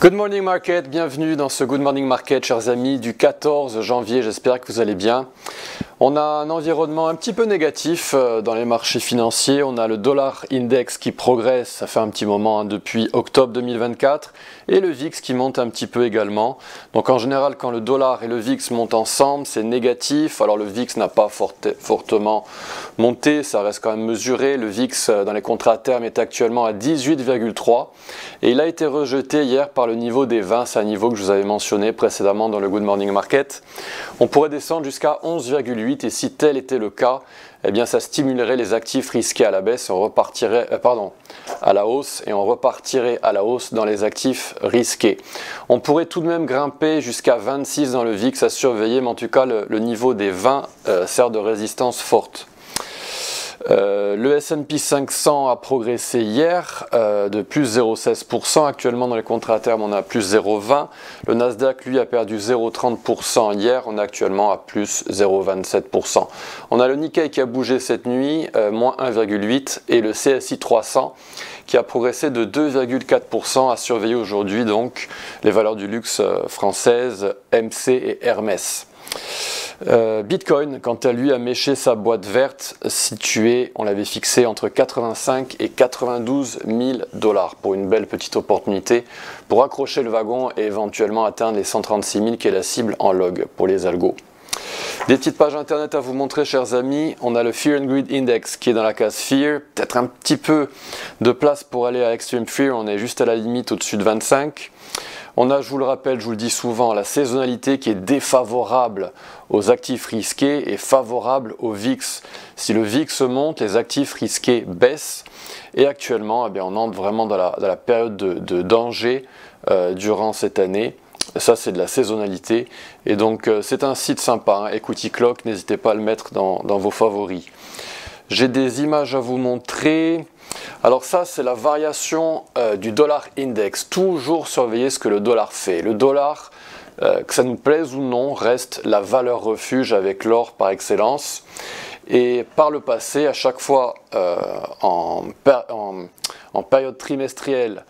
Good morning market, bienvenue dans ce Good Morning Market, chers amis, du 14 janvier, j'espère que vous allez bien. On a un environnement un petit peu négatif dans les marchés financiers, on a le dollar index qui progresse, ça fait un petit moment depuis octobre 2024, et le VIX qui monte un petit peu également. Donc en général, quand le dollar et le VIX montent ensemble, c'est négatif. Alors le VIX n'a pas fortement monté, ça reste quand même mesuré. Le VIX dans les contrats à terme est actuellement à 18,3 et il a été rejeté hier par le niveau des 20, c'est un niveau que je vous avais mentionné précédemment dans le Good Morning Market. On pourrait descendre jusqu'à 11,8 et si tel était le cas, eh bien ça stimulerait les actifs risqués à la baisse, on repartirait, à la hausse et on repartirait à la hausse dans les actifs risqués. On pourrait tout de même grimper jusqu'à 26 dans le VIX à surveiller, mais en tout cas le niveau des 20 sert de résistance forte. Le S&P 500 a progressé hier de plus 0,16%. Actuellement dans les contrats à terme on a plus 0,20%. Le Nasdaq lui a perdu 0,30% hier, on est actuellement à plus 0,27%. On a le Nikkei qui a bougé cette nuit, moins 1,8% et le CSI 300 qui a progressé de 2,4% à surveiller aujourd'hui donc les valeurs du luxe françaises MC et Hermès. Bitcoin, quant à lui, a méché sa boîte verte située, on l'avait fixé entre 85 et 92 000 $ pour une belle petite opportunité pour accrocher le wagon et éventuellement atteindre les 136 000 qui est la cible en log pour les algos. Des petites pages internet à vous montrer, chers amis. On a le Fear and Greed Index qui est dans la case Fear, peut-être un petit peu de place pour aller à Extreme Fear, on est juste à la limite au-dessus de 25. On a, je vous le rappelle, je vous le dis souvent, la saisonnalité qui est défavorable aux actifs risqués et favorable au VIX. Si le VIX monte, les actifs risqués baissent. Et actuellement, eh bien, on entre vraiment dans la période de danger durant cette année. Ça, c'est de la saisonnalité. Et donc, c'est un site sympa, hein, Equity Clock, n'hésitez pas à le mettre dans vos favoris. J'ai des images à vous montrer. Alors ça, c'est la variation du dollar index. Toujours surveiller ce que le dollar fait. Le dollar, que ça nous plaise ou non, reste la valeur refuge avec l'or par excellence. Et par le passé, à chaque fois en période trimestrielle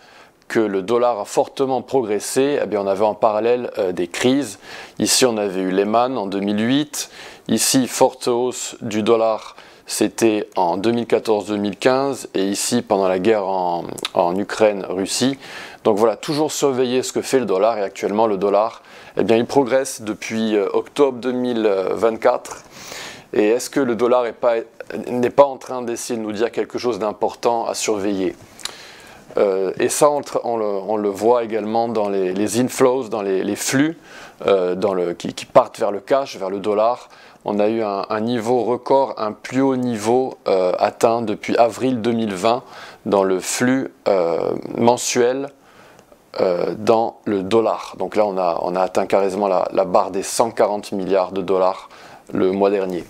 que le dollar a fortement progressé, eh bien on avait en parallèle des crises. Ici, on avait eu Lehman en 2008. Ici, forte hausse du dollar. C'était en 2014-2015 et ici pendant la guerre en Ukraine-Russie. Donc voilà, toujours surveiller ce que fait le dollar et actuellement le dollar, eh bien il progresse depuis octobre 2024. Et est-ce que le dollar n'est pas en train d'essayer de nous dire quelque chose d'important à surveiller? Et ça, on le voit également dans les inflows, dans les flux qui partent vers le cash, vers le dollar. On a eu un niveau record, un plus haut niveau atteint depuis avril 2020 dans le flux mensuel dans le dollar. Donc là, on a atteint carrément la barre des 140 milliards de dollars le mois dernier.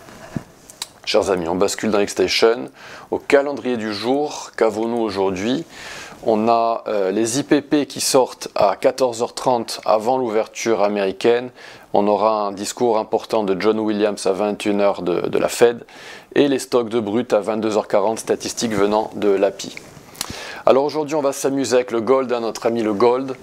Chers amis, on bascule dans Xstation. Au calendrier du jour, qu'avons-nous aujourd'hui? On a les IPP qui sortent à 14h30 avant l'ouverture américaine. On aura un discours important de John Williams à 21h de la Fed. Et les stocks de brut à 22h40, statistiques venant de l'API. Alors aujourd'hui, on va s'amuser avec le gold, hein, notre ami le gold.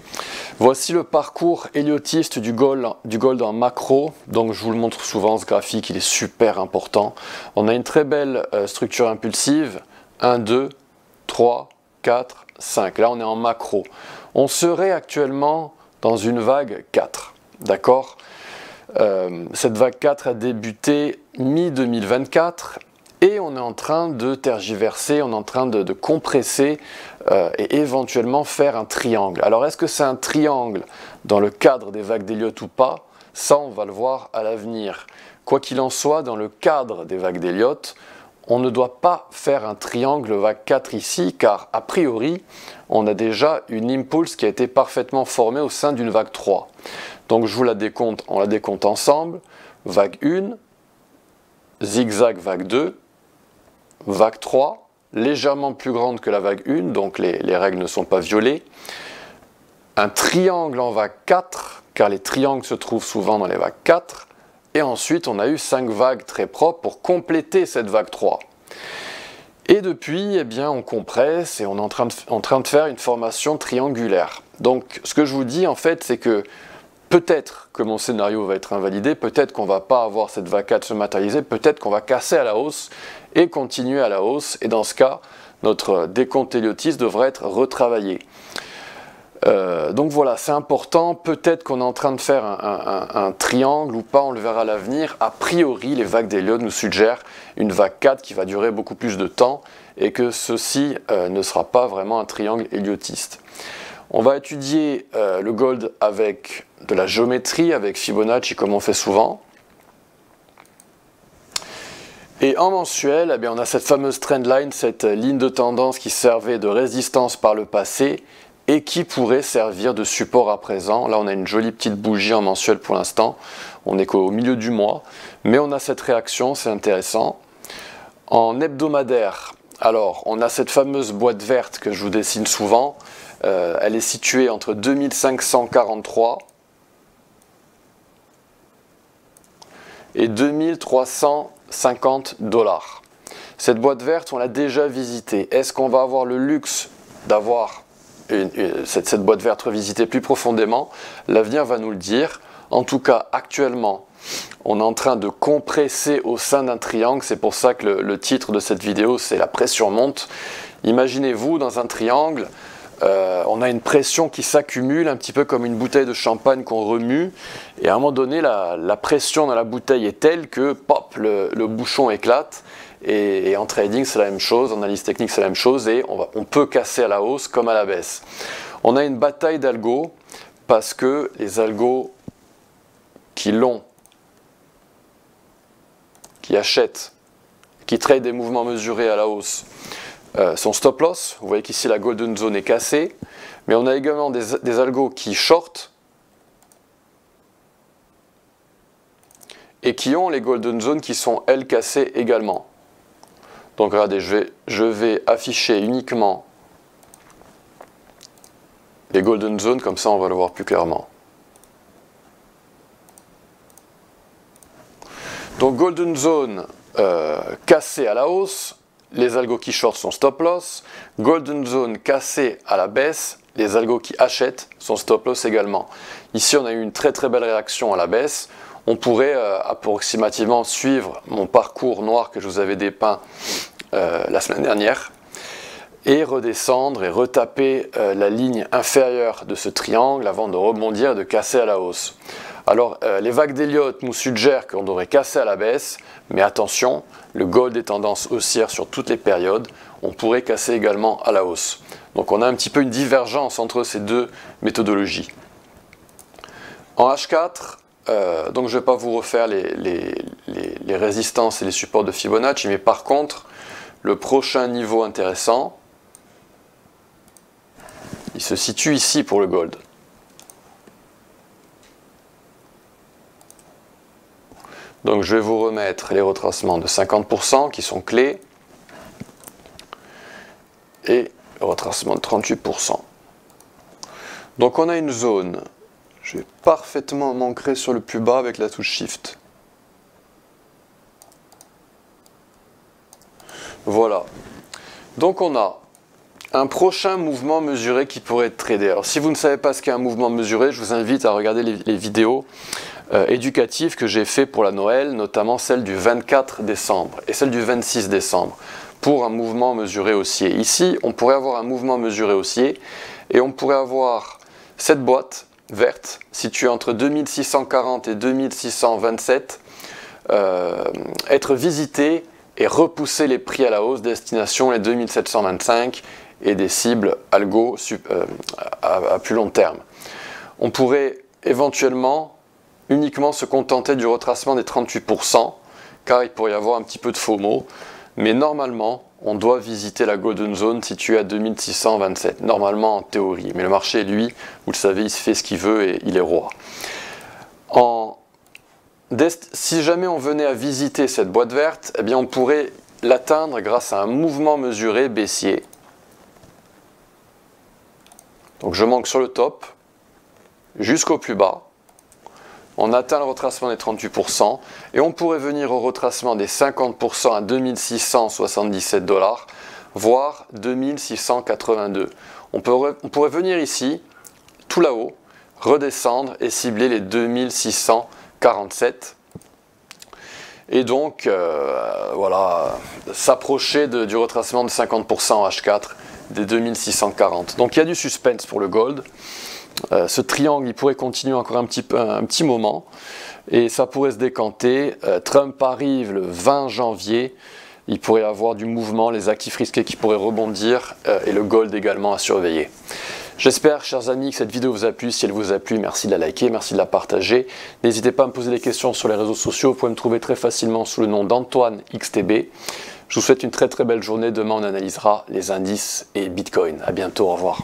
Voici le parcours héliotiste du gold en macro. Donc je vous le montre souvent, ce graphique, il est super important. On a une très belle structure impulsive. 1, 2, 3, 4, 5. Là, on est en macro. On serait actuellement dans une vague 4. D'accord ? Cette vague 4 a débuté mi-2024 et on est en train de tergiverser, on est en train de compresser et éventuellement faire un triangle. Alors, est-ce que c'est un triangle dans le cadre des vagues d'Elliott ou pas? Ça, on va le voir à l'avenir. Quoi qu'il en soit, dans le cadre des vagues d'Elliott, on ne doit pas faire un triangle vague 4 ici, car a priori, on a déjà une impulse qui a été parfaitement formée au sein d'une vague 3. Donc je vous la décompte, on la décompte ensemble. Vague 1, zigzag vague 2, vague 3, légèrement plus grande que la vague 1, donc les règles ne sont pas violées. Un triangle en vague 4, car les triangles se trouvent souvent dans les vagues 4. Et ensuite, on a eu 5 vagues très propres pour compléter cette vague 3. Et depuis, eh bien, on compresse et on est en train de faire une formation triangulaire. Donc ce que je vous dis en fait, c'est que peut-être que mon scénario va être invalidé, peut-être qu'on ne va pas avoir cette vague 4 se matérialiser, peut-être qu'on va casser à la hausse et continuer à la hausse. Et dans ce cas, notre décompte Heliotis devrait être retravaillé. Donc voilà, c'est important. Peut-être qu'on est en train de faire un triangle ou pas, on le verra à l'avenir. A priori, les vagues d'Elliott nous suggèrent une vague 4 qui va durer beaucoup plus de temps et que ceci ne sera pas vraiment un triangle héliotiste. On va étudier le gold avec de la géométrie, avec Fibonacci comme on fait souvent. Et en mensuel, eh bien, on a cette fameuse trendline, cette ligne de tendance qui servait de résistance par le passé et qui pourrait servir de support à présent. Là, on a une jolie petite bougie en mensuel pour l'instant. On n'est qu'au milieu du mois, mais on a cette réaction, c'est intéressant. En hebdomadaire, alors, on a cette fameuse boîte verte que je vous dessine souvent. Elle est située entre 2543 et 2350 $. Cette boîte verte, on l'a déjà visitée. Est-ce qu'on va avoir le luxe d'avoir cette boîte verte revisitée plus profondément? L'avenir va nous le dire. En tout cas, actuellement, on est en train de compresser au sein d'un triangle. C'est pour ça que le titre de cette vidéo, c'est la pression monte. Imaginez-vous dans un triangle, on a une pression qui s'accumule, un petit peu comme une bouteille de champagne qu'on remue. Et à un moment donné, la pression dans la bouteille est telle que, pop, le bouchon éclate. Et en trading, c'est la même chose, en analyse technique, c'est la même chose. Et on peut casser à la hausse comme à la baisse. On a une bataille d'algos parce que les algos qui achètent, qui tradent des mouvements mesurés à la hausse, sont stop loss. Vous voyez qu'ici la golden zone est cassée, mais on a également des algos qui short et qui ont les golden zones qui sont elles cassées également. Donc regardez, je vais afficher uniquement les golden zones, comme ça on va le voir plus clairement. Donc golden zone cassée à la hausse, les algos qui short sont stop loss. Golden zone cassée à la baisse, les algos qui achètent sont stop loss également. Ici on a eu une très très belle réaction à la baisse. On pourrait approximativement suivre mon parcours noir que je vous avais dépeint la semaine dernière et redescendre et retaper la ligne inférieure de ce triangle avant de rebondir et de casser à la hausse. Alors les vagues d'Elliott nous suggèrent qu'on devrait casser à la baisse, mais attention, le gold est tendance haussière sur toutes les périodes, on pourrait casser également à la hausse. Donc on a un petit peu une divergence entre ces deux méthodologies. En H4, donc je ne vais pas vous refaire les résistances et les supports de Fibonacci, mais par contre, le prochain niveau intéressant, il se situe ici pour le gold. Donc je vais vous remettre les retracements de 50% qui sont clés et le retracement de 38%. Donc on a une zone, je vais parfaitement m'ancrer sur le plus bas avec la touche Shift. Voilà. Donc on a un prochain mouvement mesuré qui pourrait être tradé. Alors si vous ne savez pas ce qu'est un mouvement mesuré, je vous invite à regarder les vidéos éducatives que j'ai fait pour la Noël, notamment celle du 24 décembre et celle du 26 décembre, pour un mouvement mesuré haussier. Ici, on pourrait avoir un mouvement mesuré haussier et on pourrait avoir cette boîte verte située entre 2640 et 2627 être visitée et repousser les prix à la hausse, destination les 2725 et des cibles algo à plus long terme. On pourrait éventuellement uniquement se contenter du retracement des 38%, car il pourrait y avoir un petit peu de FOMO, mais normalement, on doit visiter la Golden Zone située à 2627, normalement en théorie. Mais le marché, lui, vous le savez, il se fait ce qu'il veut et il est roi. Si jamais on venait à visiter cette boîte verte, eh bien on pourrait l'atteindre grâce à un mouvement mesuré baissier. Donc je manque sur le top, jusqu'au plus bas. On atteint le retracement des 38% et on pourrait venir au retracement des 50% à 2677 $, voire 2682. On pourrait venir ici, tout là-haut, redescendre et cibler les 2647. Et donc, voilà, s'approcher du retracement de 50% en H4 des 2640. Donc il y a du suspense pour le gold. Ce triangle, il pourrait continuer encore un petit moment et ça pourrait se décanter. Trump arrive le 20 janvier. Il pourrait y avoir du mouvement, les actifs risqués qui pourraient rebondir et le gold également à surveiller. J'espère, chers amis, que cette vidéo vous a plu. Si elle vous a plu, merci de la liker, merci de la partager. N'hésitez pas à me poser des questions sur les réseaux sociaux. Vous pouvez me trouver très facilement sous le nom d'Antoine XTB. Je vous souhaite une très belle journée. Demain, on analysera les indices et Bitcoin. À bientôt, au revoir.